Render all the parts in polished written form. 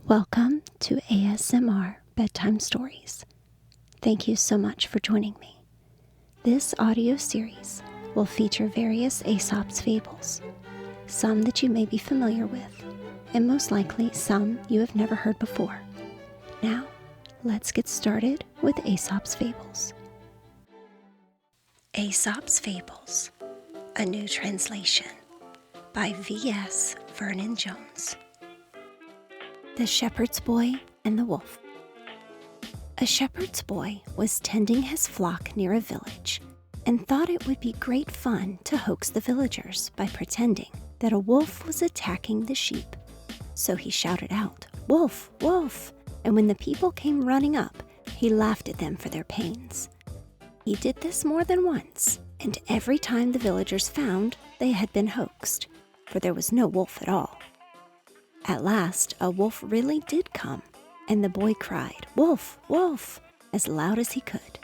Welcome to ASMR Bedtime Stories. Thank you so much for joining me. This audio series will feature various Aesop's fables, some that you may be familiar with, and most likely some you have never heard before. Now, let's get started with Aesop's Fables. Aesop's Fables, a new translation by V.S. Vernon Jones. The Shepherd's Boy and the Wolf. A shepherd's boy was tending his flock near a village and thought it would be great fun to hoax the villagers by pretending that a wolf was attacking the sheep. So he shouted out, "Wolf, wolf!" And when the people came running up, he laughed at them for their pains. He did this more than once, and every time the villagers found they had been hoaxed, for there was no wolf at all. At last, a wolf really did come, and the boy cried, "Wolf, wolf!" as loud as he could.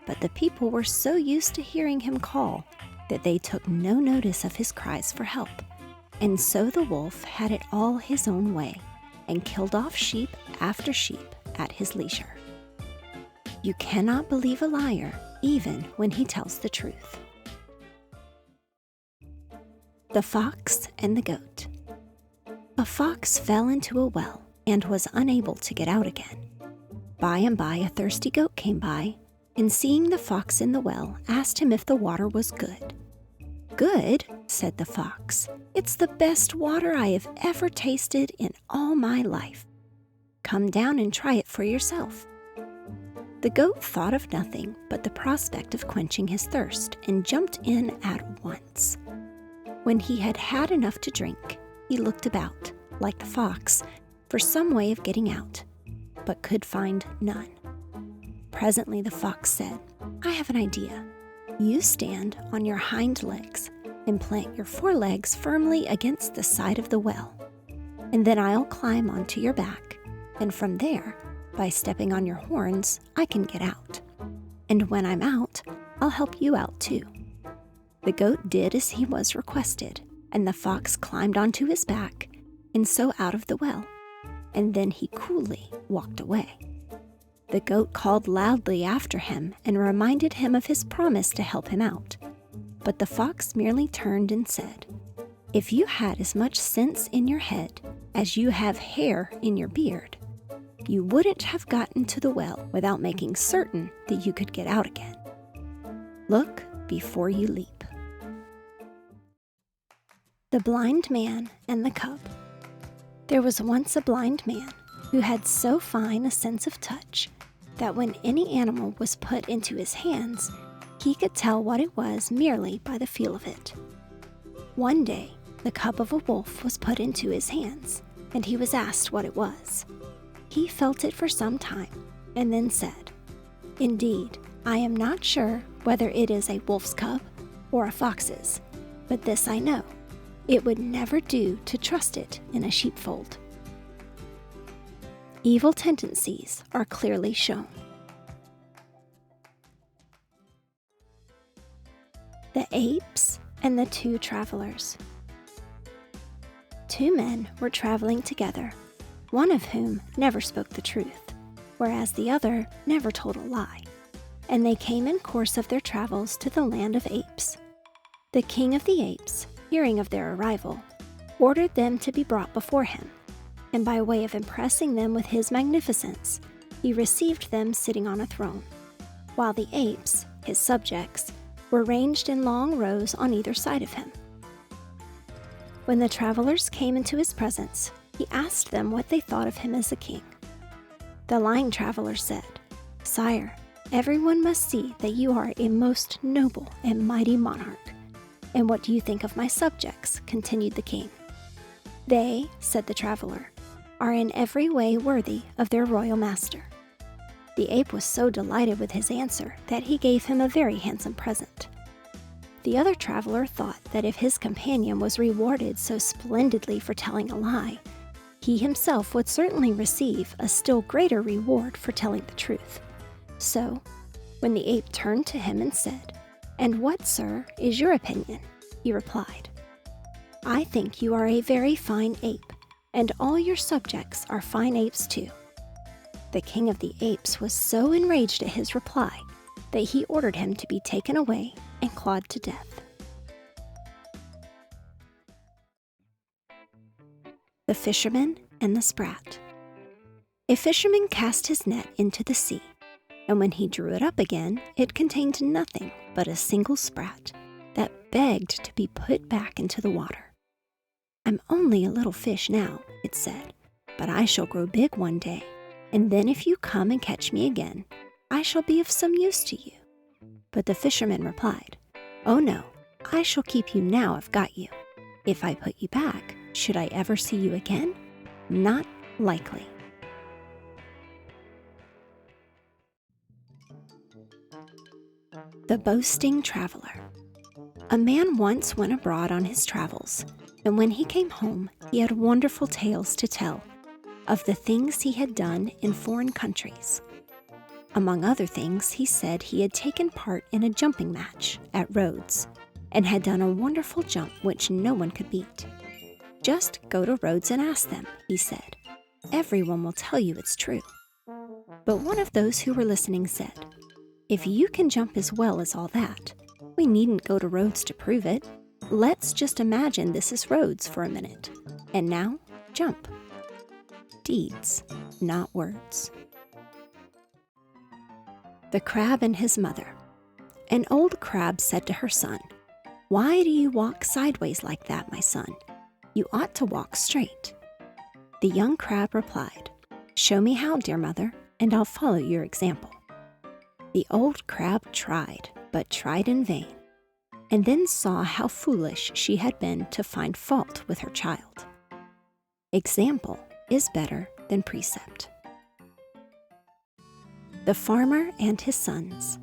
But the people were so used to hearing him call that they took no notice of his cries for help. And so the wolf had it all his own way and killed off sheep after sheep at his leisure. You cannot believe a liar even when he tells the truth. The Fox and the Goat. A fox fell into a well and was unable to get out again. By and by, a thirsty goat came by, and seeing the fox in the well, asked him if the water was good. "Good," said the fox. "It's the best water I have ever tasted in all my life. Come down and try it for yourself." The goat thought of nothing but the prospect of quenching his thirst and jumped in at once. When he had had enough to drink, he looked about, like the fox, for some way of getting out, but could find none. Presently the fox said, "I have an idea. You stand on your hind legs and plant your forelegs firmly against the side of the well, and then I'll climb onto your back, and from there, by stepping on your horns, I can get out. And when I'm out, I'll help you out too." The goat did as he was requested, and the fox climbed onto his back and so out of the well, and then he coolly walked away. The goat called loudly after him and reminded him of his promise to help him out. But the fox merely turned and said, "If you had as much sense in your head as you have hair in your beard, you wouldn't have gotten to the well without making certain that you could get out again. Look before you leap." The Blind Man and the Cub. There was once a blind man who had so fine a sense of touch that when any animal was put into his hands, he could tell what it was merely by the feel of it. One day, the cub of a wolf was put into his hands, and he was asked what it was. He felt it for some time, and then said, "Indeed, I am not sure whether it is a wolf's cub or a fox's, but this I know. It would never do to trust it in a sheepfold." Evil tendencies are clearly shown. The Apes and the Two Travelers. Two men were traveling together, one of whom never spoke the truth, whereas the other never told a lie, and they came in course of their travels to the land of apes. The king of the apes, hearing of their arrival, ordered them to be brought before him, and by way of impressing them with his magnificence, he received them sitting on a throne, while the apes, his subjects, were ranged in long rows on either side of him. When the travelers came into his presence, he asked them what they thought of him as a king. The lying traveler said, "Sire, everyone must see that you are a most noble and mighty monarch. And what do you think of my subjects?" continued the king. "They," said the traveler, "are in every way worthy of their royal master." The ape was so delighted with his answer that he gave him a very handsome present. The other traveler thought that if his companion was rewarded so splendidly for telling a lie, he himself would certainly receive a still greater reward for telling the truth. So, when the ape turned to him and said, "And what, sir, is your opinion?" he replied, "I think you are a very fine ape, and all your subjects are fine apes too." The king of the apes was so enraged at his reply that he ordered him to be taken away and clawed to death. The Fisherman and the Sprat. A fisherman cast his net into the sea, and when he drew it up again, it contained nothing but a single sprat that begged to be put back into the water. "I'm only a little fish now," it said, "but I shall grow big one day, and then if you come and catch me again, I shall be of some use to you." But the fisherman replied, "Oh no, I shall keep you now I've got you. If I put you back, should I ever see you again? Not likely." The Boasting Traveler. A man once went abroad on his travels, and when he came home, he had wonderful tales to tell of the things he had done in foreign countries. Among other things, he said he had taken part in a jumping match at Rhodes and had done a wonderful jump which no one could beat. "Just go to Rhodes and ask them," he said. "Everyone will tell you it's true." But one of those who were listening said, "If you can jump as well as all that, we needn't go to Rhodes to prove it. Let's just imagine this is Rhodes for a minute. And now, jump." Deeds, not words. The Crab and his Mother. An old crab said to her son, "Why do you walk sideways like that, my son? You ought to walk straight." The young crab replied, "Show me how, dear mother, and I'll follow your example." The old crab tried, but tried in vain, and then saw how foolish she had been to find fault with her child. Example is better than precept. The Farmer and his Sons.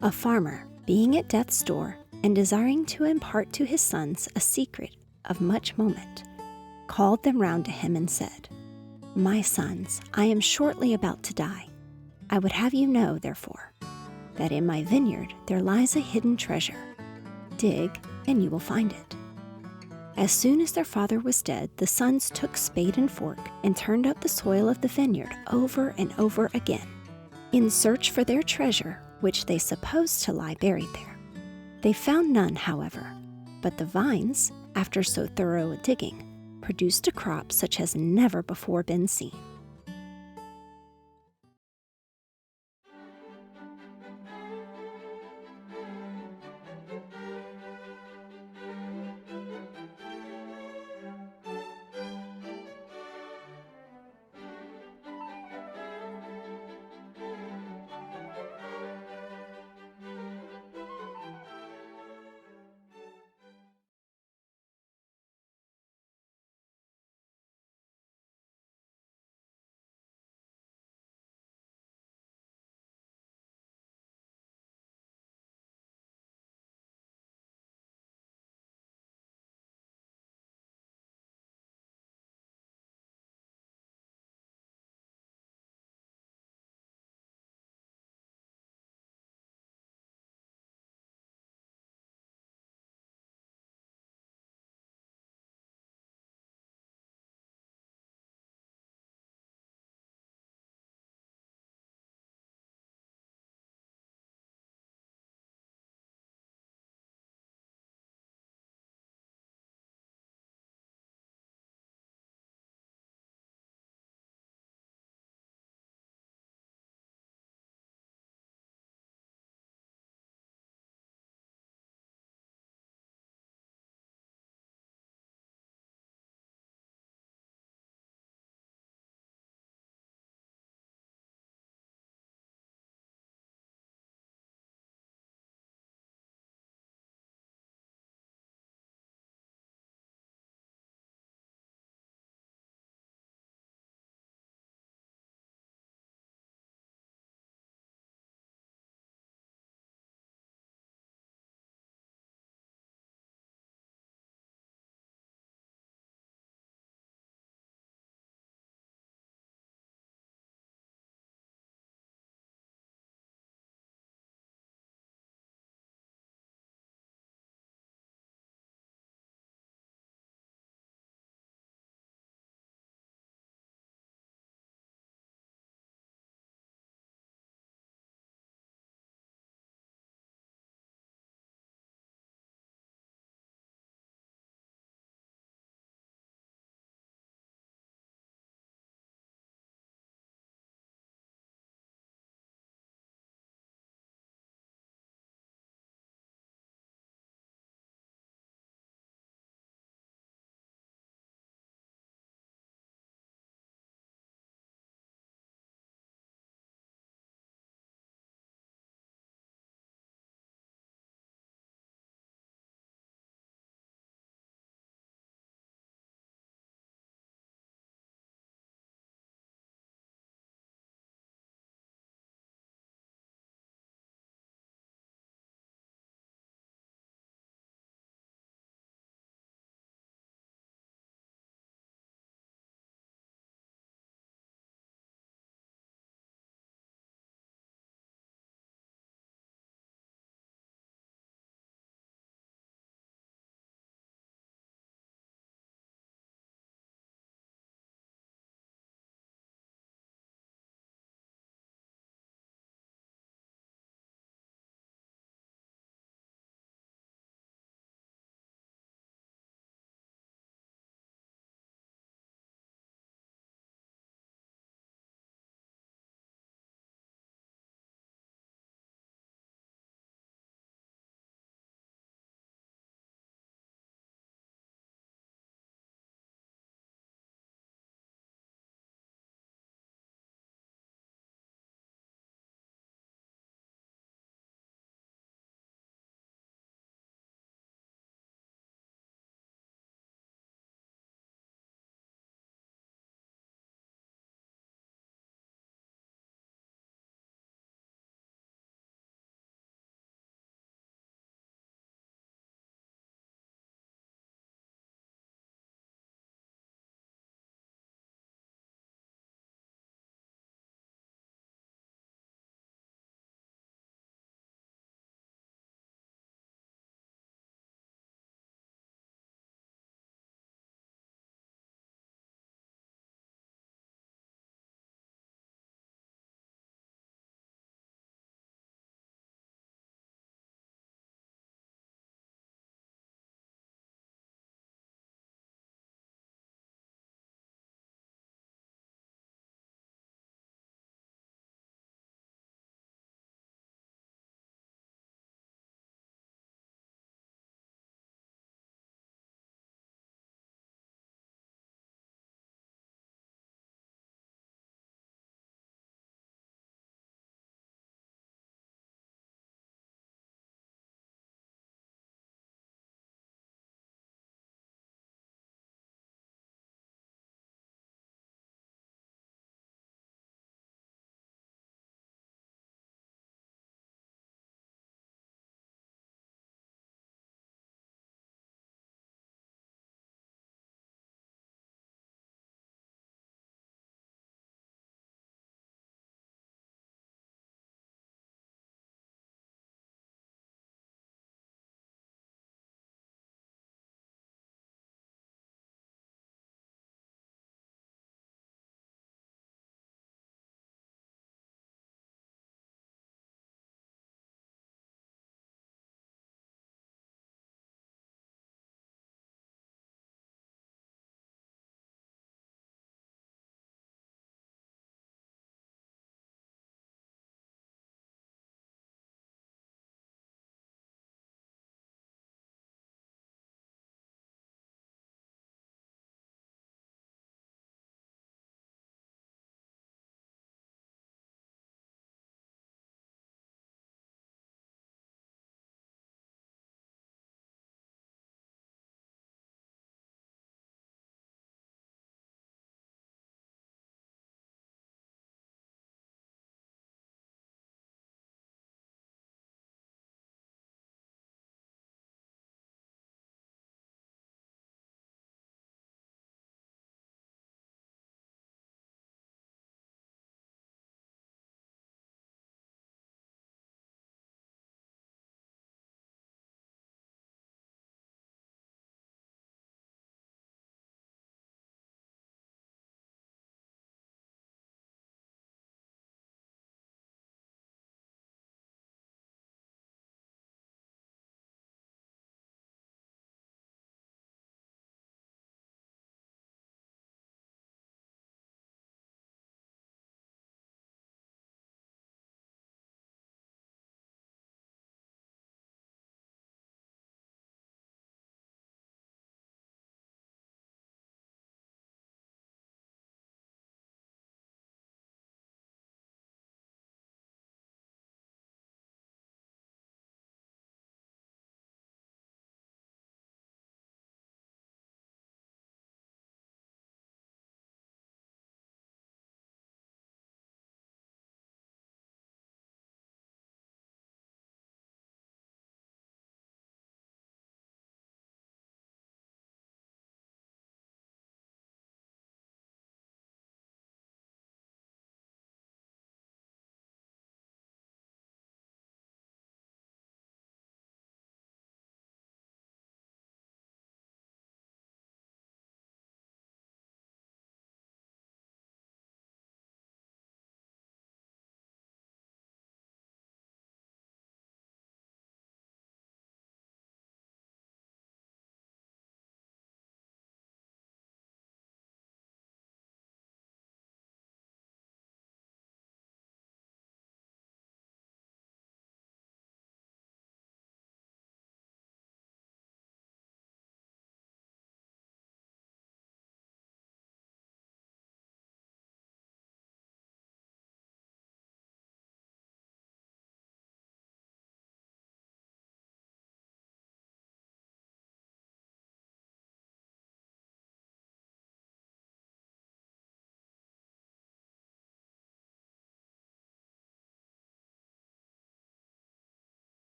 A farmer, being at death's door and desiring to impart to his sons a secret of much moment, called them round to him and said, "My sons, I am shortly about to die. I would have you know, therefore, that in my vineyard there lies a hidden treasure. Dig, and you will find it." As soon as their father was dead, the sons took spade and fork and turned up the soil of the vineyard over and over again, in search for their treasure, which they supposed to lie buried there. They found none, however, but the vines, after so thorough a digging, produced a crop such as never before been seen.